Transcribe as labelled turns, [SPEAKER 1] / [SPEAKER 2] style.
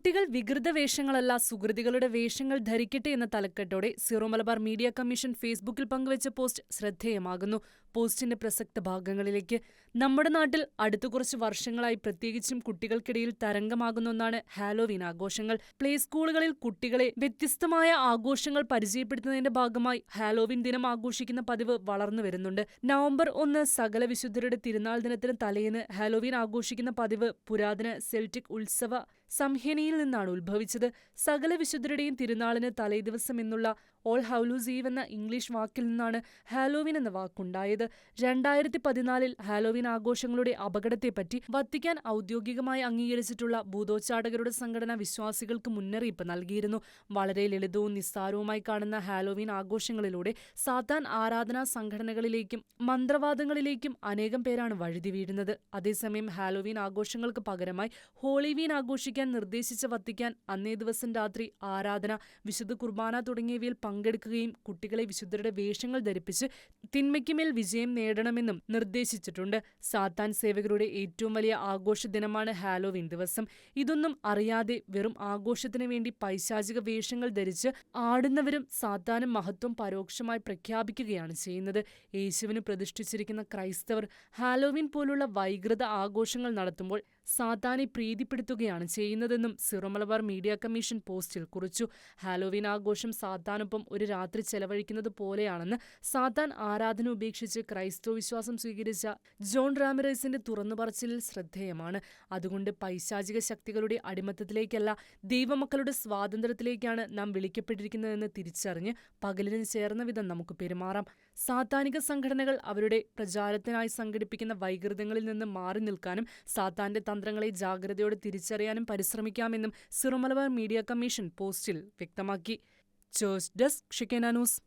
[SPEAKER 1] കുട്ടികൾ വികൃത വേഷങ്ങളല്ല സുകൃതികളുടെ വേഷങ്ങൾ ധരിക്കട്ടെ എന്ന തലക്കെട്ടോടെ സീറോ മലബാർ മീഡിയ കമ്മീഷൻ ഫേസ്ബുക്കിൽ പങ്കുവച്ച പോസ്റ്റ് ശ്രദ്ധേയമാകുന്നു. പോസ്റ്റിന്റെ പ്രസക്ത ഭാഗങ്ങളിലേക്ക്. നമ്മുടെ നാട്ടിൽ അടുത്ത കുറച്ച് വർഷങ്ങളായി പ്രത്യേകിച്ചും കുട്ടികൾക്കിടയിൽ തരംഗമാകുന്ന ഒന്നാണ് ഹാലോവീൻ ആഘോഷങ്ങൾ. പ്ലേ സ്കൂളുകളിൽ കുട്ടികളെ വ്യത്യസ്തമായ ആഘോഷങ്ങൾ പരിചയപ്പെടുത്തുന്നതിന്റെ ഭാഗമായി ഹാലോവീൻ ദിനം ആഘോഷിക്കുന്ന പതിവ് വളർന്നു വരുന്നുണ്ട്. നവംബർ 1 സകല വിശുദ്ധരുടെ തിരുനാൾ ദിനത്തിന് തലേന്ന് ഹാലോവീൻ ആഘോഷിക്കുന്ന പതിവ് പുരാതന സെൽറ്റിക് ഉത്സവ സംഹിതയിൽ നിന്നാണ് ഉത്ഭവിച്ചത്. സകല വിശുദ്ധരുടെയും തിരുനാളിന് തലേദിവസം എന്നുള്ള ഓൾ ഹൗലൂസ് ഈവ് എന്ന ഇംഗ്ലീഷ് വാക്കിൽ നിന്നാണ് ഹാലോവീൻ എന്ന വാക്കുണ്ടായത്. 2014 ഹാലോവീൻ ആഘോഷങ്ങളുടെ അപകടത്തെപ്പറ്റി വത്തിക്കാൻ ഔദ്യോഗികമായി അംഗീകരിച്ചിട്ടുള്ള ഭൂതോച്ചാടകരുടെ സംഘടന വിശ്വാസികൾക്ക് മുന്നറിയിപ്പ് നൽകിയിരുന്നു. വളരെ ലളിതവും നിസ്സാരവുമായി കാണുന്ന ഹാലോവീൻ ആഘോഷങ്ങളിലൂടെ സാത്താൻ ആരാധനാ സംഘടനകളിലേക്കും മന്ത്രവാദങ്ങളിലേക്കും അനേകം പേരാണ് വഴുതി വീഴുന്നത്. അതേസമയം ഹാലോവീൻ ആഘോഷങ്ങൾക്ക് പകരമായി ഹോളിവീൻ ആഘോഷിക്കാൻ നിർദ്ദേശിച്ച വത്തിക്കാൻ അന്നേ ദിവസം രാത്രി ആരാധന, വിശുദ്ധ കുർബാന തുടങ്ങിയവയിൽ പങ്കെടുക്കുകയും കുട്ടികളെ വിശുദ്ധരുടെ വേഷങ്ങൾ ധരിപ്പിച്ച് തിന്മയ്ക്കുമേൽ വിജയം നേടണമെന്നും നിർദ്ദേശിച്ചിട്ടുണ്ട്. സാത്താൻ സേവകരുടെ ഏറ്റവും വലിയ ആഘോഷ ദിനമാണ് ഹാലോവീൻ ദിവസം. ഇതൊന്നും അറിയാതെ വെറും ആഘോഷത്തിന് വേണ്ടി പൈശാചിക വേഷങ്ങൾ ധരിച്ച് ആടുന്നവരും സാത്താനും മഹത്വം പരോക്ഷമായി പ്രഖ്യാപിക്കുകയാണ് ചെയ്യുന്നത്. യേശുവിന് പ്രതിഷ്ഠിച്ചിരിക്കുന്ന ക്രൈസ്തവർ ഹാലോവീൻ പോലുള്ള വൈകൃത ആഘോഷങ്ങൾ നടത്തുമ്പോൾ സാത്താനെ പ്രീതിപ്പെടുത്തുകയാണ് ചെയ്യുന്നതെന്നും സീറോ മലബാർ മീഡിയ കമ്മീഷൻ പോസ്റ്റിൽ കുറിച്ചു. ഹാലോവീൻ ആഘോഷം സാത്താനൊപ്പം ഒരു രാത്രി ചെലവഴിക്കുന്നത് പോലെയാണെന്ന് സാത്താൻ ആരാധന ഉപേക്ഷിച്ച് ക്രൈസ്തവ വിശ്വാസം സ്വീകരിച്ച ജോൺ റാമിറേസിന്റെ തുറന്നുപറച്ചിലിൽ ശ്രദ്ധേയമാണ്. അതുകൊണ്ട് പൈശാചിക ശക്തികളുടെ അടിമത്തത്തിലേക്കല്ല, ദൈവമക്കളുടെ സ്വാതന്ത്ര്യത്തിലേക്കാണ് നാം വിളിക്കപ്പെട്ടിരിക്കുന്നതെന്ന് തിരിച്ചറിഞ്ഞ് പകലിന് ചേർന്ന വിധം നമുക്ക് പെരുമാറാം. സാത്താനിക സംഘടനകൾ അവരുടെ പ്രചാരത്തിനായി സംഘടിപ്പിക്കുന്ന വൈകൃതങ്ങളിൽ നിന്ന് മാറി നിൽക്കാനും സാത്താന്റെ തന്ത്രങ്ങളെ ജാഗ്രതയോടെ തിരിച്ചറിയാനും പരിശ്രമിക്കാമെന്നും സീറോ മലബാർ മീഡിയ കമ്മീഷൻ പോസ്റ്റിൽ വ്യക്തമാക്കി. Church desk Shekinah news.